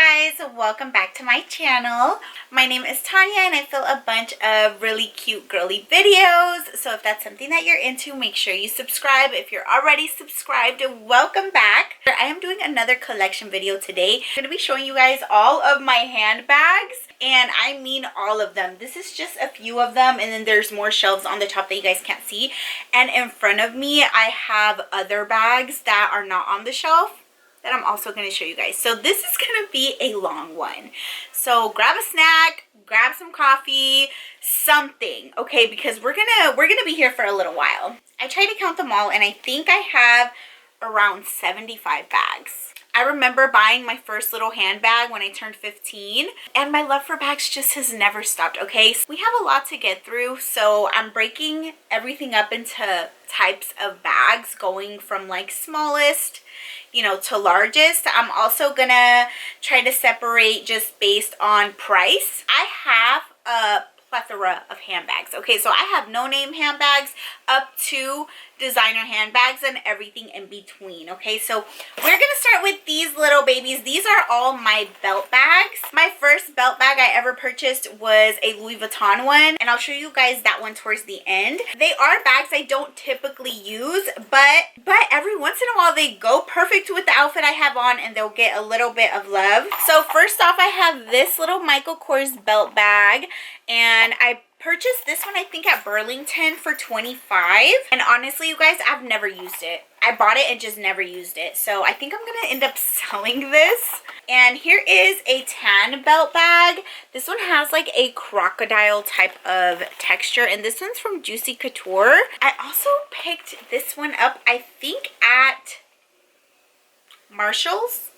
Hey guys, welcome back to my channel. My name is Tanya and I film a bunch of really cute girly videos. So if that's something that you're into, make sure you subscribe. If you're already subscribed, welcome back. I am doing another collection video today. I'm going to be showing you guys all of my handbags. And I mean all of them. This is just a few of them, and then there's more shelves on the top that you guys can't see. And in front of me, I have other bags that are not on the shelf that I'm also going to show you guys. So this is going to be a long one. So grab a snack, grab some coffee, something, okay? Because we're gonna be here for a little while. I tried to count them all, and I think I have around 75 bags. I remember buying my first little handbag when I turned 15, and my love for bags just has never stopped, okay? So we have a lot to get through, so I'm breaking everything up into types of bags, going from like smallest, you know, to largest. I'm also gonna try to separate just based on price. I have a plethora of handbags, okay? So I have no-name handbags up to designer handbags and everything in between, okay? So we're gonna start with these little babies. These are all my belt bags. My first belt bag I ever purchased was a Louis Vuitton one, and I'll show you guys that one towards the end. They are bags I don't typically use, but every once in a while they go perfect with the outfit I have on, and they'll get a little bit of love. So first off, I have this little Michael Kors belt bag, and I purchased this one I think at Burlington for $25, and honestly you guys, I've never used it. I bought it and just never used it, so I think I'm gonna end up selling this. And here is a tan belt bag. This one has like a crocodile type of texture, and this one's from Juicy Couture. I also picked this one up I think at Marshall's.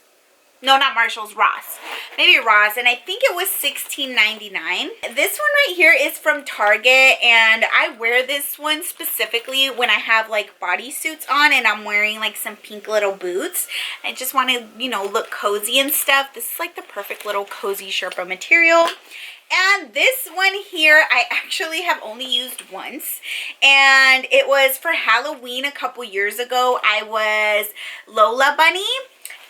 No, not Marshall's, Ross. Maybe Ross, and I think it was $16.99. This one right here is from Target, and I wear this one specifically when I have like bodysuits on and I'm wearing like some pink little boots. I just want to, you know, look cozy and stuff. This is like the perfect little cozy Sherpa material. And this one here I actually have only used once, and it was for Halloween a couple years ago. I was Lola Bunny,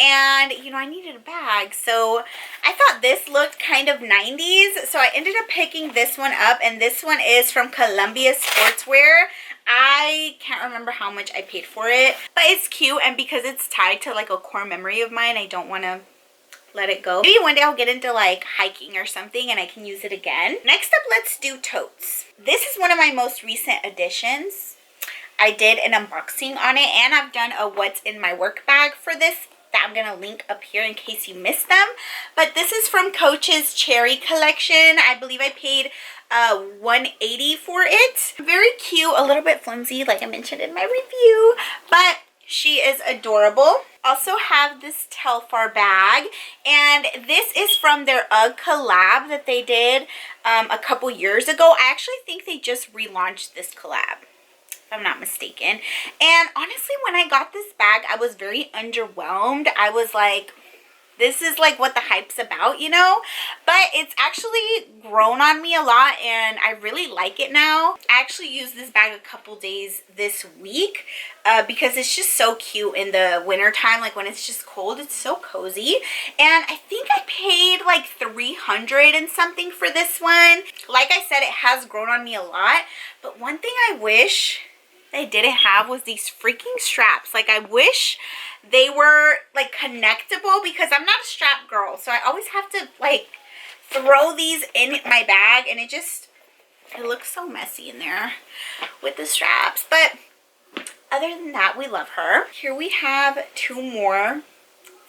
and you know, I needed a bag, so I thought this looked kind of 90s, so I ended up picking this one up. And this one is from Columbia Sportswear. I can't remember how much I paid for it, but it's cute, and because it's tied to like a core memory of mine, I don't want to let it go. Maybe one day I'll get into like hiking or something and I can use it again. Next up, let's do totes. This is one of my most recent additions. I did an unboxing on it, and I've done a what's in my work bag for this that I'm gonna link up here in case you missed them. But this is from Coach's Cherry collection. I believe I paid $180 for it. Very cute, a little bit flimsy like I mentioned in my review, but she is adorable. Also have this Telfar bag, and this is from their UGG collab that they did a couple years ago. I actually think they just relaunched this collab, if I'm not mistaken. And honestly, when I got this bag, I was very underwhelmed. I was like, this is like what the hype's about, you know? But it's actually grown on me a lot, and I really like it now. I actually used this bag a couple days this week because it's just so cute in the winter time. Like when it's just cold, it's so cozy. And I think I paid like $300 and something for this one. Like I said, it has grown on me a lot. But one thing I wish they didn't have was these freaking straps. Like I wish they were like connectable, because I'm not a strap girl, so I always have to like throw these in my bag, and it looks so messy in there with the straps. But other than that, we love her. Here we have two more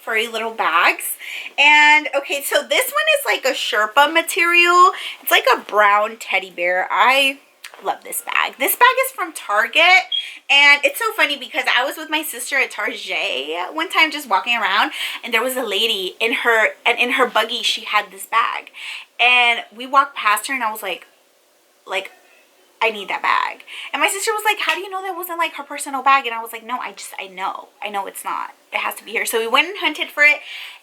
furry little bags. And okay, so this one is like a Sherpa material. It's like a brown teddy bear. I love this bag. This bag is from Target, and it's so funny because I was with my sister at Target one time just walking around, and there was a lady in her buggy. She had this bag, and we walked past her, and I was like I need that bag. And my sister was like, how do you know that wasn't like her personal bag? And I was like, no, I know it's not. It has to be here. So we went and hunted for it, and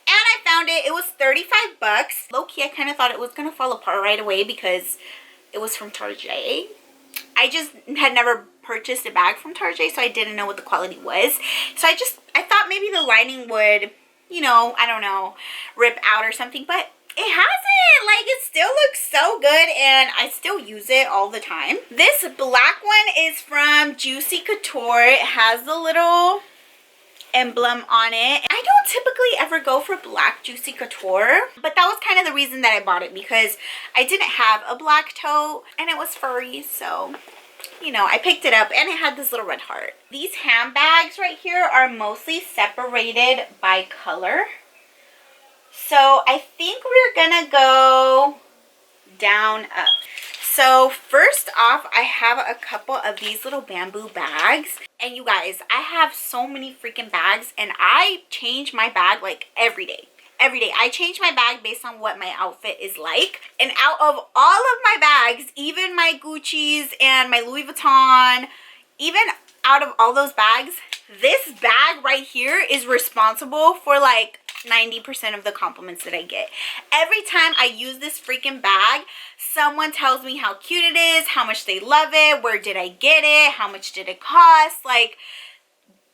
I found it. It was $35. Low-key, I kind of thought it was gonna fall apart right away because it was from Target. I just had never purchased a bag from Target, so I didn't know what the quality was. So I thought maybe the lining would you know, I don't know, rip out or something, but it hasn't. Like, it still looks so good and I still use it all the time. This black one is from Juicy Couture. It has the little emblem on it. I don't typically ever go for black Juicy Couture, but that was kind of the reason that I bought it, because I didn't have a black tote and it was furry, so you know, I picked it up and it had this little red heart. These handbags right here are mostly separated by color. So I think we're gonna go down up. So first off, I have a couple of these little bamboo bags. And you guys, I have so many freaking bags and I change my bag like every day. Every day. I change my bag based on what my outfit is like. And out of all of my bags, even my Gucci's and my Louis Vuitton, even out of all those bags, this bag right here is responsible for like 90% of the compliments that I get. Every time I use this freaking bag, someone tells me how cute it is, how much they love it, where did I get it, how much did it cost. Like,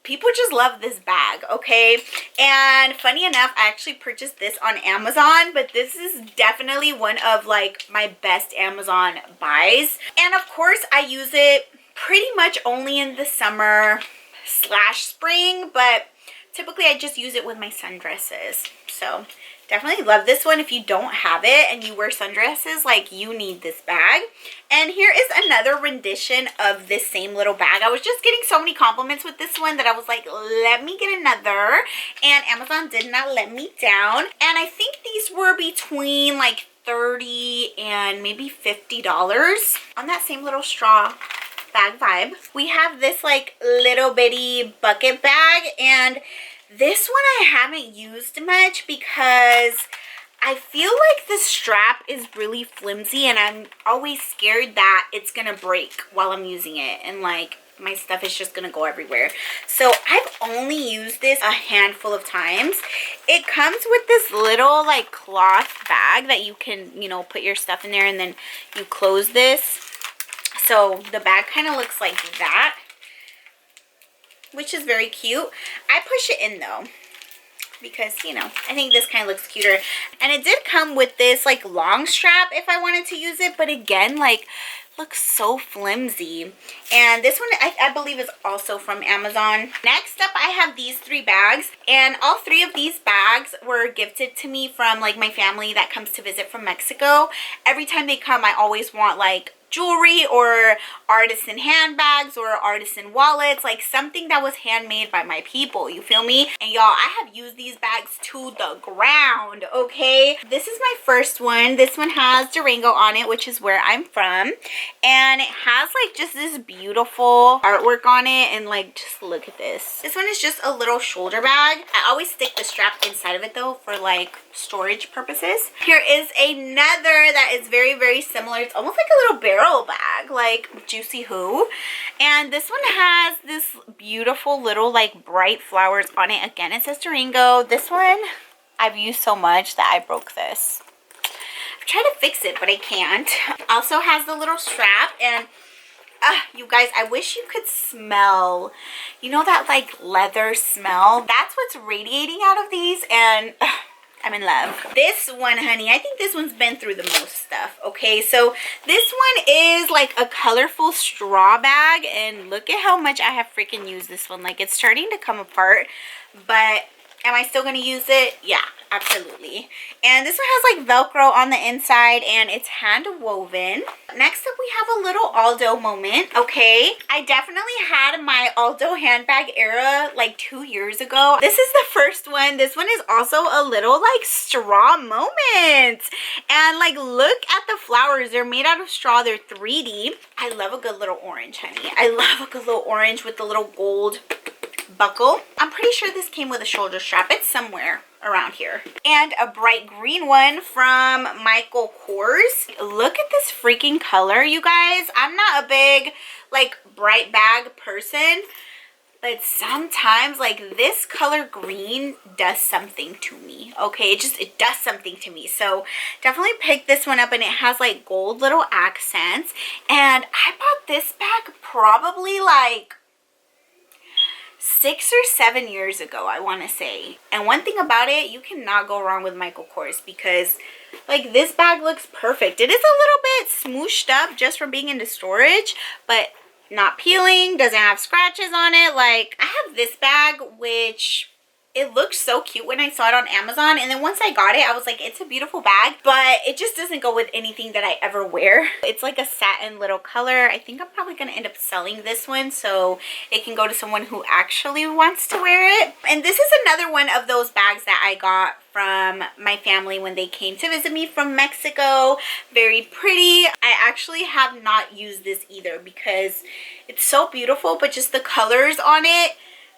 people just love this bag, okay? And funny enough, I actually purchased this on Amazon, but this is definitely one of like my best Amazon buys. And of course, I use it pretty much only in the summer / spring, but typically I just use it with my sundresses. So definitely love this one. If you don't have it and you wear sundresses, like, you need this bag. And here is another rendition of this same little bag. I was just getting so many compliments with this one that I was like, let me get another. And Amazon did not let me down. And I think these were between like $30 and maybe $50 on that same little straw bag vibe. We have this like little bitty bucket bag, and this one I haven't used much because I feel like the strap is really flimsy and I'm always scared that it's gonna break while I'm using it and like my stuff is just gonna go everywhere. So I've only used this a handful of times. It comes with this little like cloth bag that you can, you know, put your stuff in there and then you close this. So the bag kind of looks like that, which is very cute. I push it in though, because, you know, I think this kind of looks cuter. And it did come with this like long strap if I wanted to use it, but again, like, looks so flimsy. And this one I believe is also from Amazon. Next up, I have these 3 bags, and all 3 of these bags were gifted to me from like my family that comes to visit from Mexico. Every time they come, I always want like jewelry or artisan handbags or artisan wallets, like something that was handmade by my people, you feel me? And y'all, I have used these bags to the ground, okay? This is my first one. This one has Durango on it, which is where I'm from, and it has like just this beautiful artwork on it, and like, just look at this. This one is just a little shoulder bag. I always stick the strap inside of it though for like storage purposes. Here is another that is very, very similar. It's almost like a little barrel bag, like Juicy Who. And this one has this beautiful little like bright flowers on it. Again, it says Durango. This one I've used so much that I broke this. I've tried to fix it, but I can't. Also has the little strap, and you guys, I wish you could smell, you know, that like leather smell. That's what's radiating out of these, and I'm in love. This one, honey, I think this one's been through the most stuff, okay? So this one is like a colorful straw bag, and look at how much I have freaking used this one. Like, it's starting to come apart, but am I still gonna use it? Yeah, absolutely. And this one has like Velcro on the inside, and it's hand woven. Next up, we have a little Aldo moment, okay? I definitely had my Aldo handbag era like 2 years ago. This is the first one. This one is also a little like straw moment. And like, look at the flowers. They're made out of straw. They're 3D. I love a good little orange, honey. I love a good little orange with the little gold buckle. I'm pretty sure this came with a shoulder strap. It's somewhere around here. And a bright green one from Michael Kors. Look at this freaking color, you guys. I'm not a big like bright bag person, but sometimes like this color green does something to me, okay? It does something to me. So definitely pick this one up, and it has like gold little accents. And I bought this bag probably like 6 or 7 years ago, I want to say. And one thing about it, you cannot go wrong with Michael Kors because like this bag looks perfect. It is a little bit smooshed up just from being into storage, but not peeling, doesn't have scratches on it. Like I have this bag, which it looked so cute when I saw it on Amazon, and then once I got it, I was like, it's a beautiful bag, but it just doesn't go with anything that I ever wear. It's like a satin little color. I think I'm probably gonna end up selling this one so it can go to someone who actually wants to wear it. And this is another one of those bags that I got from my family when they came to visit me from Mexico. Very pretty. I actually have not used this either because it's so beautiful, but just the colors on it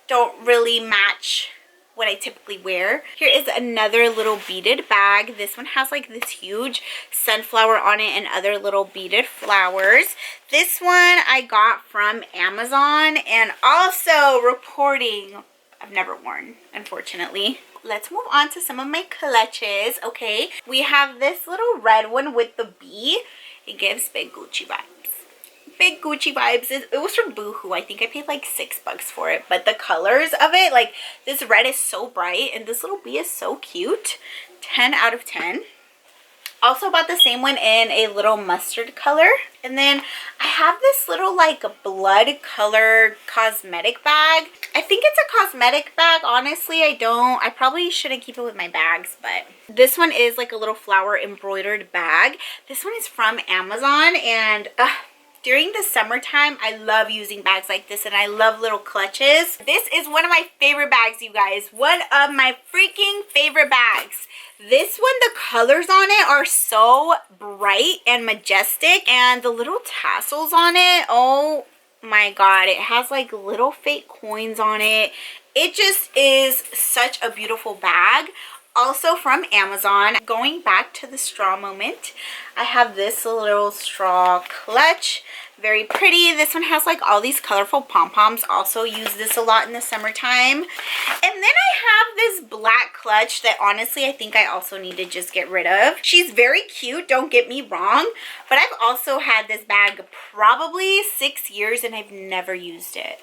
don't really match what I typically wear. Here is another little beaded bag. This one has like this huge sunflower on it and other little beaded flowers. This one I got from Amazon, and also reporting I've never worn, unfortunately. Let's move on to some of my clutches. Okay, we have this little red one with the bee. It gives big Gucci vibes. Big Gucci vibes. It was from Boohoo. I think I paid like $6 for it, but the colors of it, like this red is so bright and this little bee is so cute. 10 out of 10. Also bought the same one in a little mustard color. And then I have this little like blood color cosmetic bag. I think it's a cosmetic bag. Honestly, I probably shouldn't keep it with my bags, but this one is like a little flower embroidered bag. This one is from Amazon, and during the summertime, I love using bags like this, and I love little clutches. This is one of my favorite bags, you guys. One of my freaking favorite bags. This one, the colors on it are so bright and majestic, and the little tassels on it, oh my god, it has like little fake coins on it. It just is such a beautiful bag. Also from Amazon. Going back to the straw moment, I have this little straw clutch. Very pretty. This one has like all these colorful pom-poms. Also use this a lot in the summertime. And then I have this black clutch that honestly I think I also need to just get rid of. She's very cute, don't get me wrong, but I've also had this bag probably 6 years and I've never used it.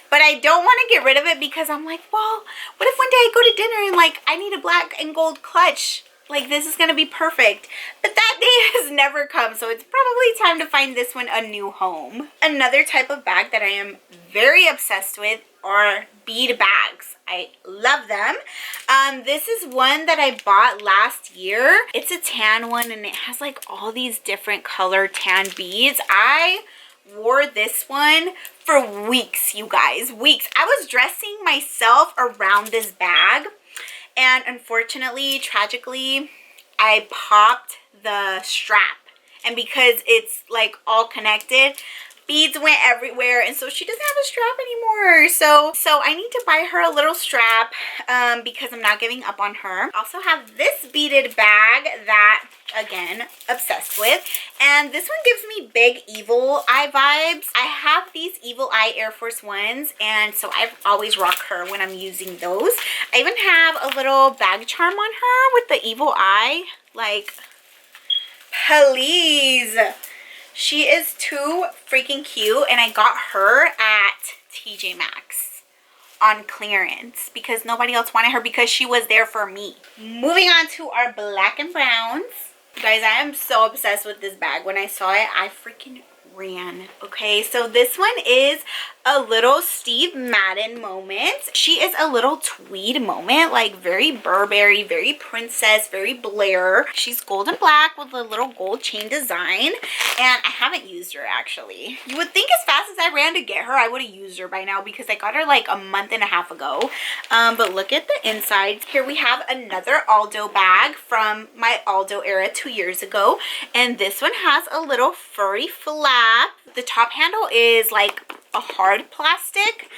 But I don't want to get rid of it because I'm like, well, what if one day I go to dinner and like I need a black and gold clutch? Like this is going to be perfect. But that day has never come, so it's probably time to find this one a new home. Another type of bag that I am very obsessed with are bead bags. I love them. This is one that I bought last year. It's a tan one and it has like all these different color tan beads. I wore this one for weeks, you guys, weeks. I was dressing myself around this bag, and unfortunately, tragically, I popped the strap, and because it's like all connected, beads went everywhere, and so she doesn't have a strap anymore. So I need to buy her a little strap because I'm not giving up on her. Also have this beaded bag that, again, obsessed with, and this one gives me big evil eye vibes. I have these evil eye Air Force Ones, and so I've always rocked her when I'm using those. I even have a little bag charm on her with the evil eye. Like, please. She is too freaking cute, and I got her at Tjmaxx on clearance because nobody else wanted her because she was there for me. Moving on to our black and browns. Guys, I am so obsessed with this bag. When I saw it, I freaking ran. Okay, so this one is a little Steve Madden moment. She is a little tweed moment, like very Burberry, very princess, very Blair. She's gold and black with a little gold chain design, and I haven't used her actually. You would think as fast as I ran to get her, I would have used her by now because I got her like a month and a half ago. But look at the inside. Here we have another Aldo bag from my Aldo era 2 years ago, and this one has a little furry flap. The top handle is like a hard plastic.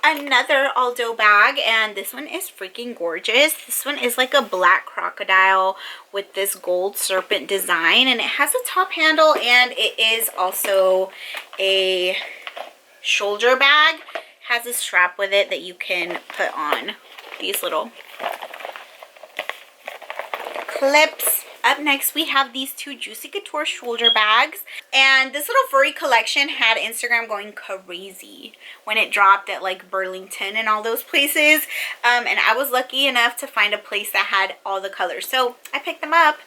Another Aldo bag, and this one is freaking gorgeous. This one is like a black crocodile with this gold serpent design, and it has a top handle, and it is also a shoulder bag. It has a strap with it that you can put on these little clips. up next we have these two Juicy Couture shoulder bags. And this little furry collection had Instagram going crazy when it dropped at like Burlington and all those places. And I was lucky enough to find a place that had all the colors, so I picked them up.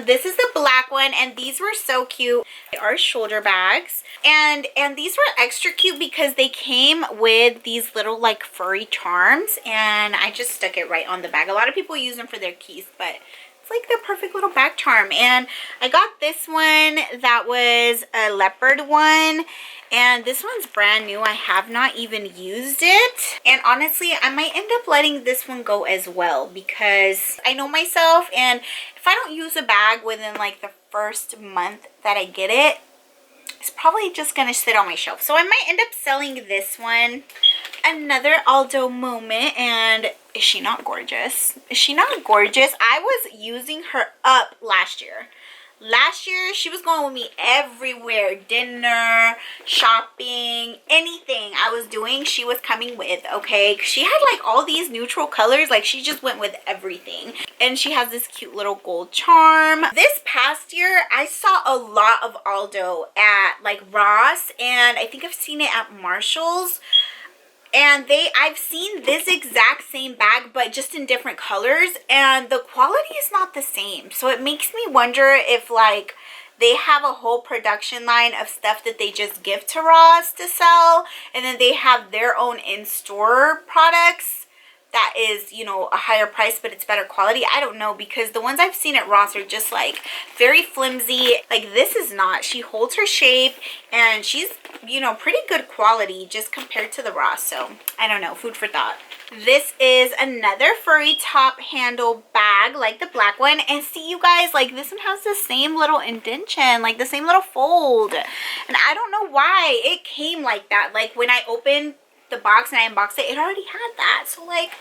This is the black one, and these were so cute. They are shoulder bags, and these were extra cute because they came with these little like furry charms, and I just stuck it right on the bag. A lot of people use them for their keys, but it's like the perfect little bag charm. And I got this one that was a leopard one, and this one's brand new. I have not even used it, and honestly I might end up letting this one go as well because I know myself, and if I don't use a bag within like the first month that I get it, it's probably just gonna sit on my shelf. So I might end up selling this one. Another Aldo moment, and is she not gorgeous? Is she not gorgeous? I was using her up last year. Last year, she was going with me everywhere. Dinner, shopping, anything I was doing, she was coming with, okay? She had like all these neutral colors. Like, she just went with everything. And she has this cute little gold charm. This past year, I saw a lot of Aldo at like Ross, and I think I've seen it at Marshall's. And I've seen this exact same bag, but just in different colors, and the quality is not the same. So it makes me wonder if like they have a whole production line of stuff that they just give to Ross to sell, and then they have their own in-store products that is, you know, a higher price but it's better quality. I don't know, because the ones I've seen at Ross are just like very flimsy. Like, this is not. She holds her shape, and she's, you know, pretty good quality just compared to the Ross. So I don't know, food for thought. This is another furry top handle bag like the black one, and see you guys, like this one has the same little indentation, like the same little fold, and I don't know why it came like that. Like, when I opened the box and I unboxed it, it already had that. So like,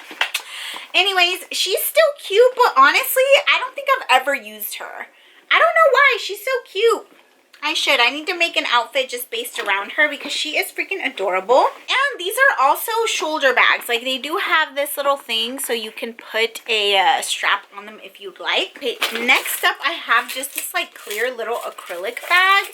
anyways, she's still cute, but honestly I don't think I've ever used her. I don't know why. She's so cute. I need to make an outfit just based around her because she is freaking adorable. And these are also shoulder bags. Like, they do have this little thing so you can put a strap on them if you'd like. Okay, next up I have just this like clear little acrylic bag,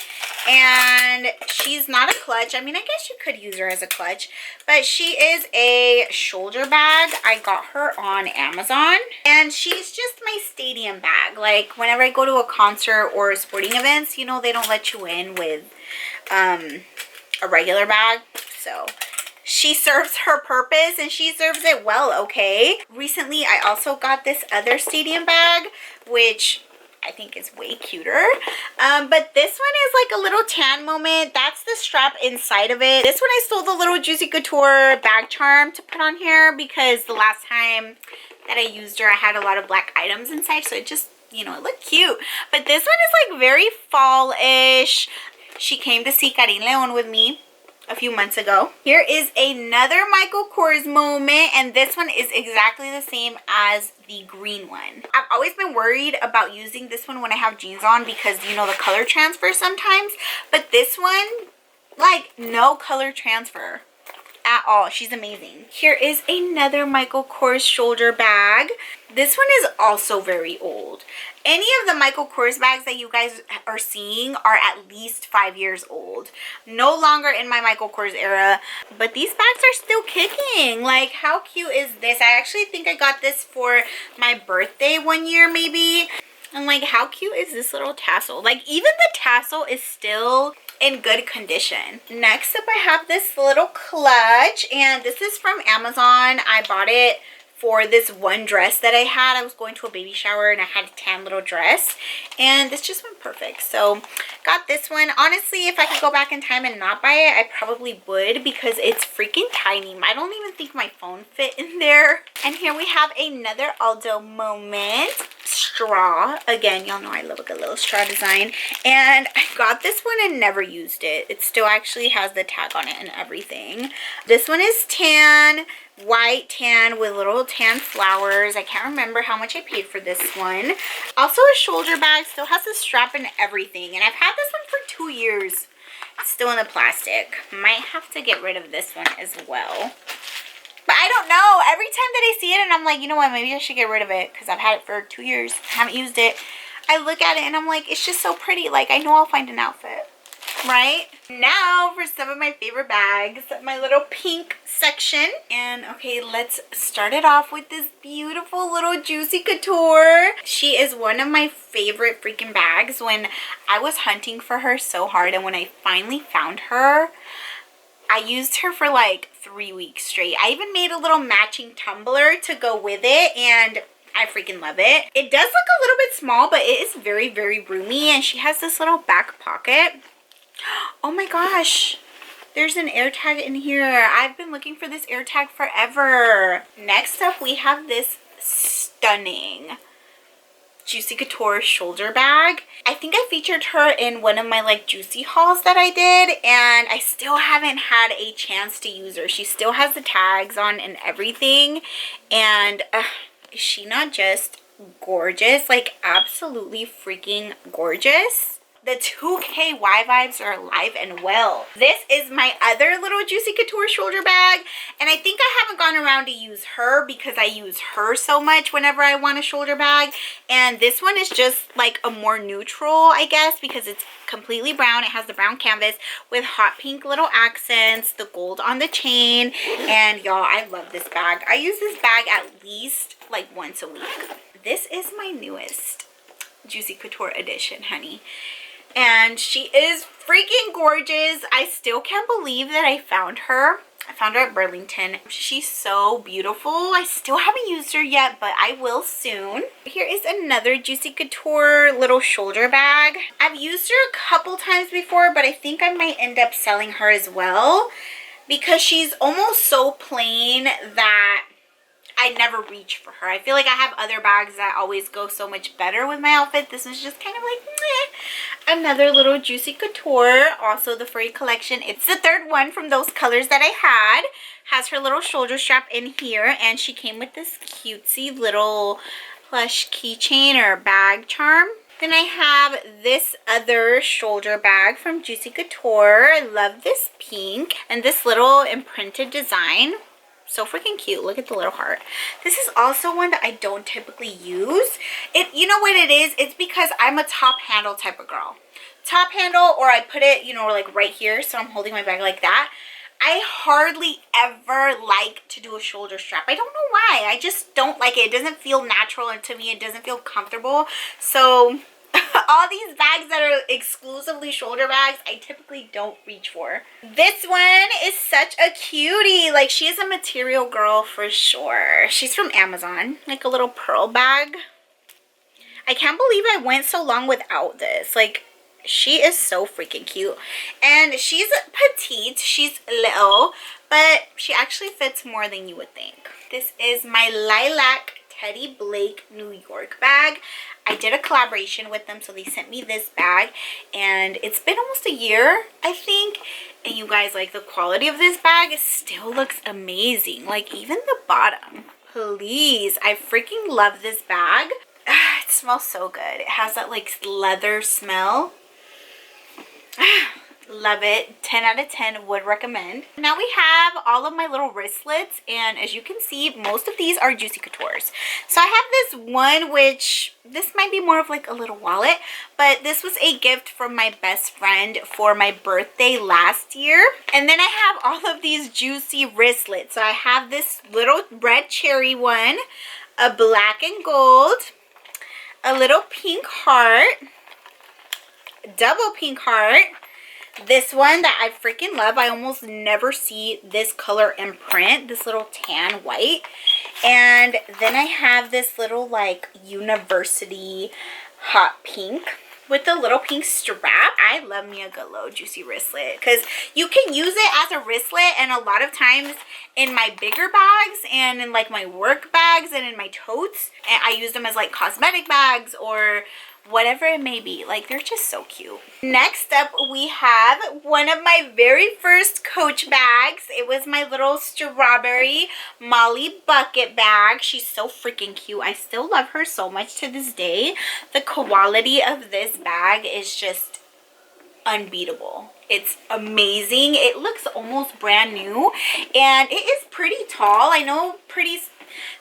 and she's not a clutch. I mean, I guess you could use her as a clutch, but she is a shoulder bag. I got her on Amazon, and she's just my stadium bag. Like, whenever I go to a concert or sporting events, you know, they don't let you in with a regular bag. So she serves her purpose, and she serves it well, okay? Recently I also got this other stadium bag, which I think is way cuter, but this one is like a little tan moment. That's the strap inside of it. This one I stole the little Juicy Couture bag charm to put on here because the last time that I used her I had a lot of black items inside, so it just, you know, it looked cute. But this one is like very fall-ish. She came to see Karin Leon with me a few months ago. Here is another Michael Kors moment, and this one is exactly the same as the green one. I've always been worried about using this one when I have jeans on because, you know, the color transfer sometimes, but this one, like, no color transfer at all. She's amazing. Here is another Michael Kors shoulder bag. This one is also very old. Any of the Michael Kors bags that you guys are seeing are at least 5 years old. No longer in my Michael Kors era, but these bags are still kicking. Like, how cute is this? I actually think I got this for my birthday one year maybe. And like, how cute is this little tassel? Like, even the tassel is still in good condition. Next up I have this little clutch, and this is from Amazon. I bought it for this one dress that I had. I was going to a baby shower and I had a tan little dress, and this just went perfect. So got this one. Honestly, if I could go back in time and not buy it, I probably would because it's freaking tiny. I don't even think my phone fit in there. And here we have another Aldo moment. Straw. Again, y'all know I love a good little straw design. And I got this one and never used it. It still actually has the tag on it and everything. This one is tan. White tan with little tan flowers. I can't remember how much I paid for this one. Also a shoulder bag, still has the strap and everything, and I've had this one for 2 years. It's still in the plastic. Might have to get rid of this one as well. But I don't know. Every time that I see it and I'm like, you know what, maybe I should get rid of it because I've had it for 2 years. I haven't used it. I look at it and I'm like, it's just so pretty. Like, I know I'll find an outfit. Right? Now for some of my favorite bags. My little pink section. And okay, let's start it off with this beautiful little Juicy Couture. She is one of my favorite freaking bags. When I was hunting for her so hard and when I finally found her, I used her for like 3 weeks straight. I even made a little matching tumbler to go with it, and I freaking love it. It does look a little bit small, but it is very, very roomy, and she has this little back pocket. Oh my gosh, there's an air tag in here. I've been looking for this air tag forever. Next up, we have this stunning Juicy Couture shoulder bag. I think I featured her in one of my like Juicy hauls that I did, and I still haven't had a chance to use her. She still has the tags on and everything, and is she not just gorgeous? Like, absolutely freaking gorgeous. The 2KY vibes are alive and well. This is my other little Juicy Couture shoulder bag, and I think I haven't gone around to use her because I use her so much whenever I want a shoulder bag. And this one is just like a more neutral, I guess, because it's completely brown. It has the brown canvas with hot pink little accents, the gold on the chain, and y'all, I love this bag. I use this bag at least like once a week. This is my newest Juicy Couture edition, honey. And she is freaking gorgeous. I still can't believe that I found her. I found her at Burlington. She's so beautiful. I still haven't used her yet, but I will soon. Here is another Juicy Couture little shoulder bag. I've used her a couple times before, but I think I might end up selling her as well because she's almost so plain that I never reach for her. I feel like I have other bags that always go so much better with my outfit. This one's just kind of like, meh. Another little Juicy Couture, also the Furry collection. It's the third one from those colors that I had. Has her little shoulder strap in here, and she came with this cutesy little plush keychain or bag charm. Then I have this other shoulder bag from Juicy Couture. I love this pink and this little imprinted design. So freaking cute. Look at the little heart. This is also one that I don't typically use. You know what it is? It's because I'm a top handle type of girl. Top handle, or I put it, you know, like right here, so I'm holding my bag like that. I hardly ever like to do a shoulder strap. I don't know why. I just don't like it. It doesn't feel natural, and to me it doesn't feel comfortable. So all these bags that are exclusively shoulder bags, I typically don't reach for. This one is such a cutie. Like, she is a material girl for sure. She's from Amazon, like a little pearl bag. I can't believe I went so long without this. Like, she is so freaking cute. And she's petite, she's little, but she actually fits more than you would think. This is my Lilac Teddy Blake New York bag. I did a collaboration with them, so they sent me this bag, and it's been almost a year, I think. And you guys, like, the quality of this bag still looks amazing. Like, even the bottom. Please, I freaking love this bag. It smells so good. It has that, like, leather smell. Love it. 10 out of 10 would recommend. Now we have all of my little wristlets, and as you can see, most of these are Juicy Coutures. So I have this one, which this might be more of like a little wallet, but this was a gift from my best friend for my birthday last year. And then I have all of these Juicy wristlets. So I have this little red cherry one, a black and gold, a little pink heart, double pink heart, this one that I freaking love. I almost never see this color in print, this little tan white. And then I have this little like university hot pink with the little pink strap. I love me a good little Juicy wristlet because you can use it as a wristlet, and a lot of times in my bigger bags and in like my work bags and in my totes, and I use them as like cosmetic bags or whatever it may be. Like, they're just so cute. Next up, we have one of my very first Coach bags. It was my little strawberry Molly bucket bag. She's so freaking cute. I still love her so much to this day. The quality of this bag is just unbeatable. It's amazing. It looks almost brand new, and it is pretty tall. I know pretty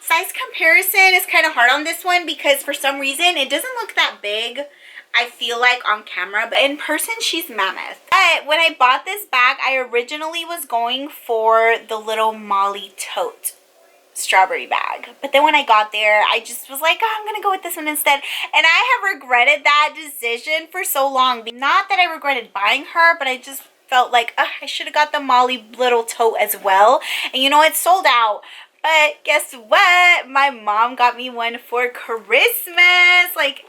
size comparison is kind of hard on this one because for some reason it doesn't look that big, I feel like, on camera, but in person she's mammoth. But when I bought this bag, I originally was going for the little Molly tote strawberry bag, but then when I got there, I just was like, oh, I'm gonna go with this one instead, and I have regretted that decision for so long. Not that I regretted buying her, but I just felt like I should have got the Molly little tote as well, and you know, it's sold out. But guess what? My mom got me one for Christmas. Like,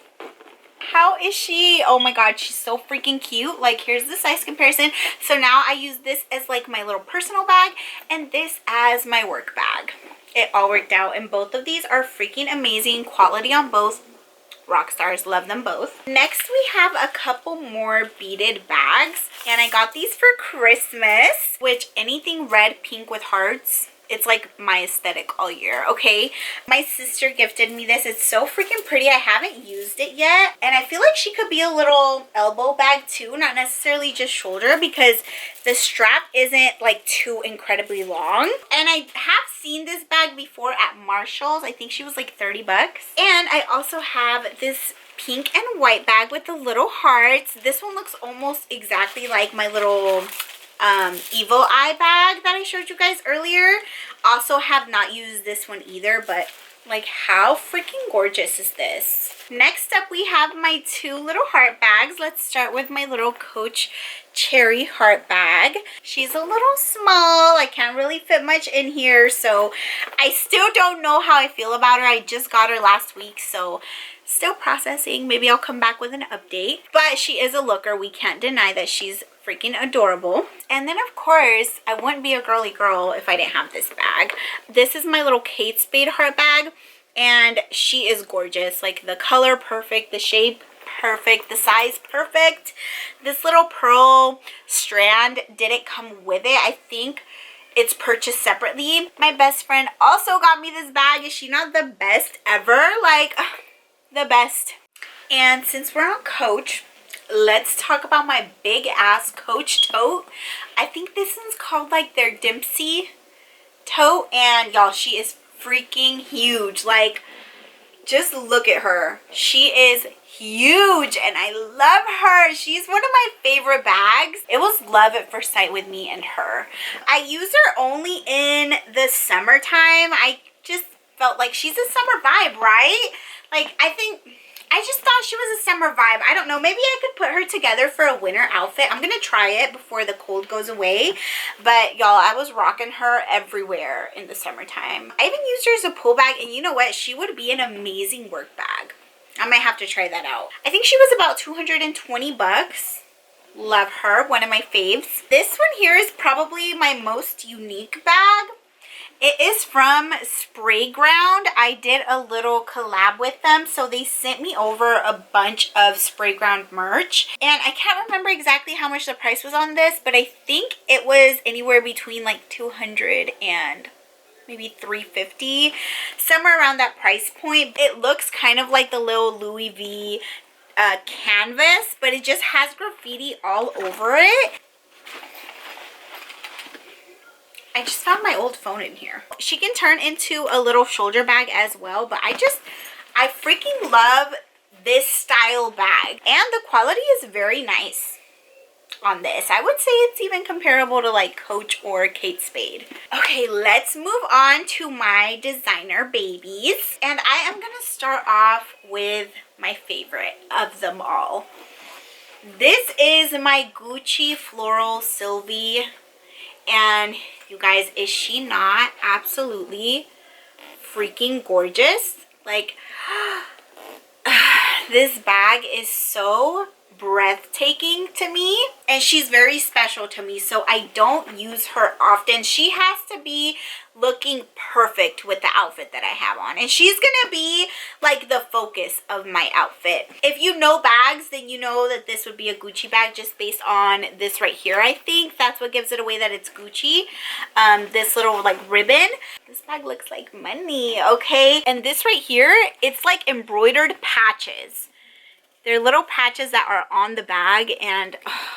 how is she? Oh my god, she's so freaking cute. Like, here's the size comparison. So now I use this as like my little personal bag and this as my work bag. It all worked out, and both of these are freaking amazing. Quality on both. Rock stars, love them both. Next we have a couple more beaded bags, and I got these for Christmas, which anything red, pink with hearts, it's like my aesthetic all year, okay? My sister gifted me this. It's so freaking pretty. I haven't used it yet, and I feel like she could be a little elbow bag too, not necessarily just shoulder, because the strap isn't like too incredibly long. And I have seen this bag before at Marshall's. I think she was like 30 bucks. And I also have this pink and white bag with the little hearts. This one looks almost exactly like my little evil eye bag that I showed you guys earlier. Also have not used this one either, but like, how freaking gorgeous is this? Next up we have my two little heart bags. Let's start with my little Coach cherry heart bag. She's a little small. I can't really fit much in here, so I still don't know how I feel about her. I just got her last week, so still processing. Maybe I'll come back with an update, but she is a looker. We can't deny that she's freaking adorable. And then of course, I wouldn't be a girly girl if I didn't have this bag. This is my little Kate Spade heart bag, and she is gorgeous. Like, the color perfect, the shape perfect, the size perfect. This little pearl strand didn't come with it. I think it's purchased separately. My best friend also got me this bag. Is she not the best ever? Like, the best. And since we're on Coach, let's talk about my big ass Coach tote. I think this one's called like their Dempsey tote, and y'all, she is freaking huge. Like, just look at her. She is huge, and I love her. She's one of my favorite bags. It was love at first sight with me and her. I use her only in the summertime. I just felt like she's a summer vibe, right? Like, I just thought she was a summer vibe. I don't know. Maybe I could put her together for a winter outfit. I'm going to try it before the cold goes away. But, y'all, I was rocking her everywhere in the summertime. I even used her as a pull bag. And you know what? She would be an amazing work bag. I might have to try that out. I think she was about 220 bucks. Love her. One of my faves. This one here is probably my most unique bag. It is from Spade. I did a little collab with them, so they sent me over a bunch of Spade merch, and I can't remember exactly how much the price was on this, but I think it was anywhere between like $200 and maybe $350, somewhere around that price point. It looks kind of like the little Louis V canvas, but it just has graffiti all over it. I just found my old phone in here. She can turn into a little shoulder bag as well, but I freaking love this style bag. And the quality is very nice on this. I would say it's even comparable to like Coach or Kate Spade. Okay, let's move on to my designer babies. And I am gonna start off with my favorite of them all. This is my Gucci Floral Sylvie. And you guys, is she not absolutely freaking gorgeous? Like, this bag is so breathtaking to me, and she's very special to me, so I don't use her often. She has to be looking perfect with the outfit that I have on, and she's gonna be like the focus of my outfit. If you know bags, then you know that this would be a Gucci bag just based on this right here. I think that's what gives it away that it's Gucci. This little like ribbon. This bag looks like money, okay? And this right here, it's like embroidered patches. They're little patches that are on the bag, and oh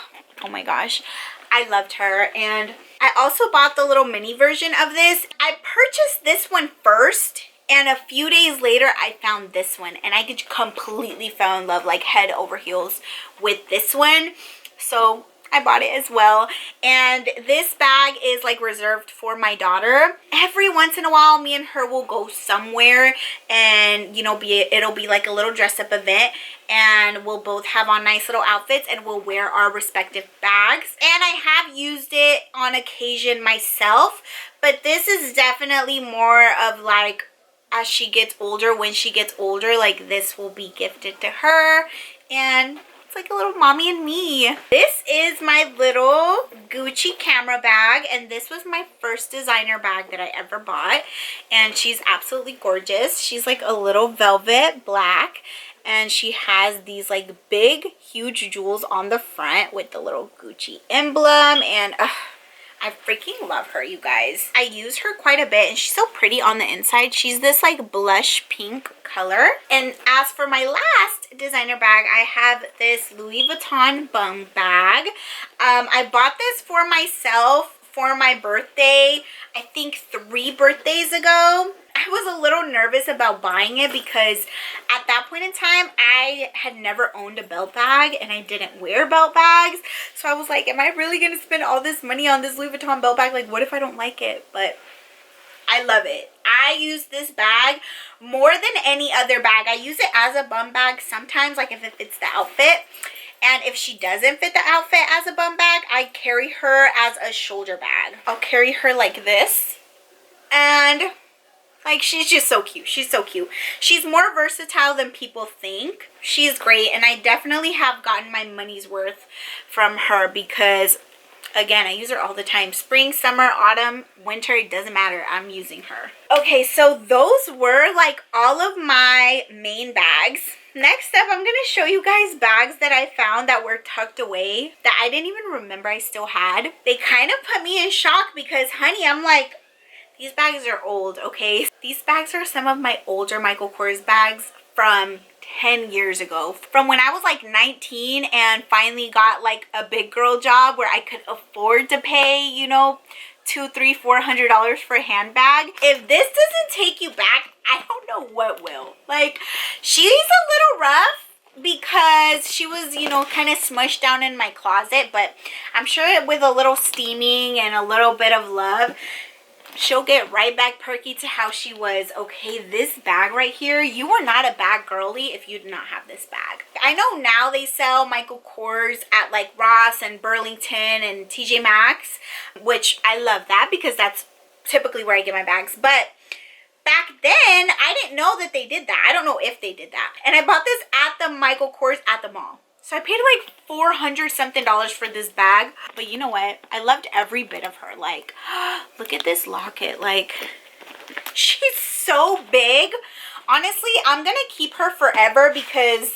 Oh my gosh, I loved her. And I also bought the little mini version of this. I purchased this one first, and a few days later I found this one, and I completely fell in love, like head over heels with this one. So I bought it as well. And this bag is like reserved for my daughter. Every once in a while, me and her will go somewhere, and you know, it'll be like a little dress up event, and we'll both have on nice little outfits, and we'll wear our respective bags. And I have used it on occasion myself, but this is definitely more of like, as she gets older, when she gets older, like this will be gifted to her, and like a little mommy and me. This is my little Gucci camera bag, and this was my first designer bag that I ever bought, and she's absolutely gorgeous. She's like a little velvet black, and she has these like big huge jewels on the front with the little Gucci emblem, and I freaking love her, you guys. I use her quite a bit, and she's so pretty on the inside. She's this like blush pink color. And as for my last designer bag, I have this Louis Vuitton bum bag. I bought this for myself for my birthday, I think 3 birthdays ago. I was a little nervous about buying it because at that point in time, I had never owned a belt bag, and I didn't wear belt bags. So I was like, am I really going to spend all this money on this Louis Vuitton belt bag? Like, what if I don't like it? But I love it. I use this bag more than any other bag. I use it as a bum bag sometimes, like if it fits the outfit. And if she doesn't fit the outfit as a bum bag, I carry her as a shoulder bag. I'll carry her like this. And like, she's just so cute. She's so cute. She's more versatile than people think. She's great, and I definitely have gotten my money's worth from her because, again, I use her all the time. Spring, summer, autumn, winter, it doesn't matter. I'm using her. Okay, so those were like all of my main bags. Next up, I'm going to show you guys bags that I found that were tucked away that I didn't even remember I still had. They kind of put me in shock because, honey, I'm like, these bags are old, okay? These bags are some of my older Michael Kors bags from 10 years ago. From when I was like 19 and finally got like a big girl job where I could afford to pay, you know, $200, $300, $400 for a handbag. If this doesn't take you back, I don't know what will. Like, she's a little rough because she was, you know, kind of smushed down in my closet, but I'm sure with a little steaming and a little bit of love, she'll get right back perky to how she was. Okay, this bag right here, you are not a bag girly if you do not have this bag. I know now they sell Michael Kors at like Ross and Burlington and Tjmaxx, which I love that because that's typically where I get my bags. But back then, I didn't know that they did that. I don't know if they did that. And I bought this at the Michael Kors at the mall. So I paid like $400 something for this bag. But you know what? I loved every bit of her. Like, look at this locket. Like, she's so big. Honestly, I'm going to keep her forever because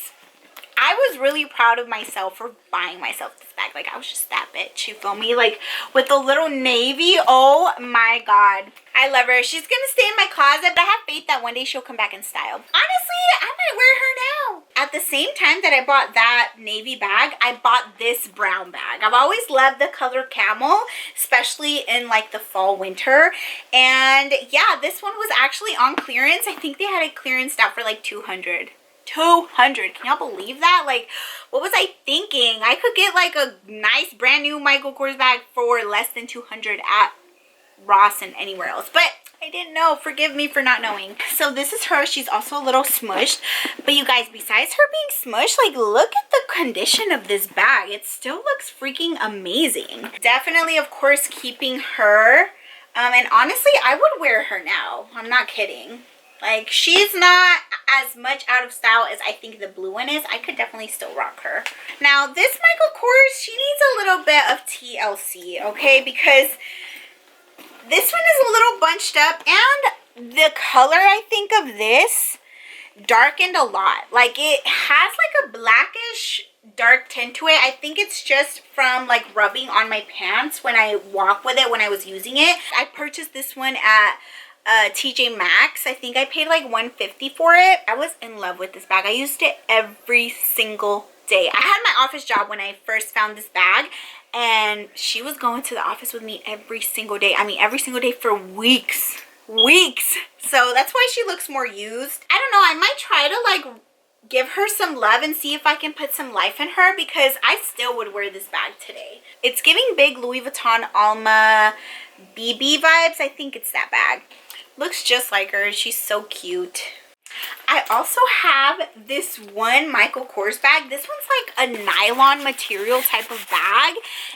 I was really proud of myself for buying myself this bag. Like, I was just that bitch, you feel me? Like, with the little navy, oh my god. I love her. She's gonna stay in my closet, but I have faith that one day she'll come back in style. Honestly, I might wear her now. At the same time that I bought that navy bag, I bought this brown bag. I've always loved the color camel, especially in like the fall, winter. And yeah, this one was actually on clearance. I think they had it clearanced out for like $200. $200. Can y'all believe that? Like, what was I thinking? I could get like a nice brand new Michael Kors bag for less than $200 at Ross and anywhere else, but I didn't know. Forgive me for not knowing. So this is her. She's also a little smushed, but you guys, besides her being smushed, like, look at the condition of this bag. It still looks freaking amazing. Definitely, of course, keeping her. And honestly, I would wear her now. I'm not kidding. Like, she's not as much out of style as I think the blue one is. I could definitely still rock her. Now, this Michael Kors, she needs a little bit of TLC, okay? Because this one is a little bunched up, and the color, I think, of this darkened a lot. Like, it has like a blackish dark tint to it. I think it's just from like rubbing on my pants when I walk with it when I was using it. I purchased this one at Tjmaxx. I think I paid like $150 for it. I was in love with this bag. I used it every single day. I had my office job when I first found this bag, and she was going to the office with me every single day. I mean, every single day for weeks. So that's why she looks more used. I don't know, I might try to like give her some love and see if I can put some life in her, because I still would wear this bag today. It's giving big Louis Vuitton Alma BB vibes. I think it's that bag. Looks just like her. She's so cute. I also have this one Michael Kors bag. This one's like a nylon material type of bag,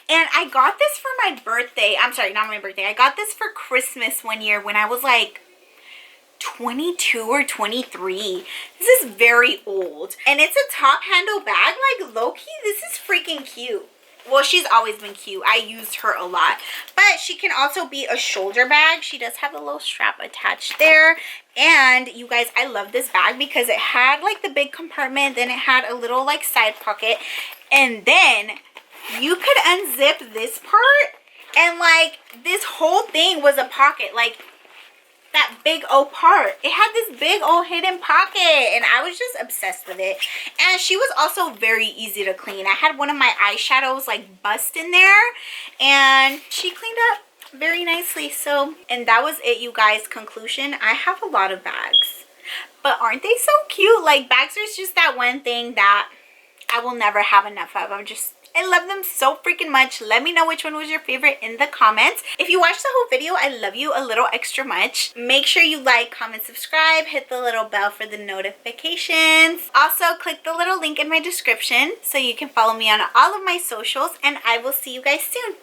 and I got this for my birthday. I'm sorry, not my birthday. I got this for Christmas one year when I was like 22 or 23. This is very old, and it's a top handle bag. Like, low-key, this is freaking cute. Well, she's always been cute. I used her a lot, but she can also be a shoulder bag. She does have a little strap attached there. And you guys, I love this bag because it had like the big compartment, then it had a little like side pocket, and then you could unzip this part, and like this whole thing was a pocket. Like, that big old part, it had this big old hidden pocket, and I was just obsessed with it. And she was also very easy to clean. I had one of my eyeshadows like bust in there, and she cleaned up very nicely. So, and that was it, you guys. Conclusion, I have a lot of bags, but aren't they so cute? Like, bags are just that one thing that I will never have enough of. I love them so freaking much. Let me know which one was your favorite in the comments. If you watched the whole video, I love you a little extra much. Make sure you like, comment, subscribe, hit the little bell for the notifications. Also, click the little link in my description so you can follow me on all of my socials, and I will see you guys soon.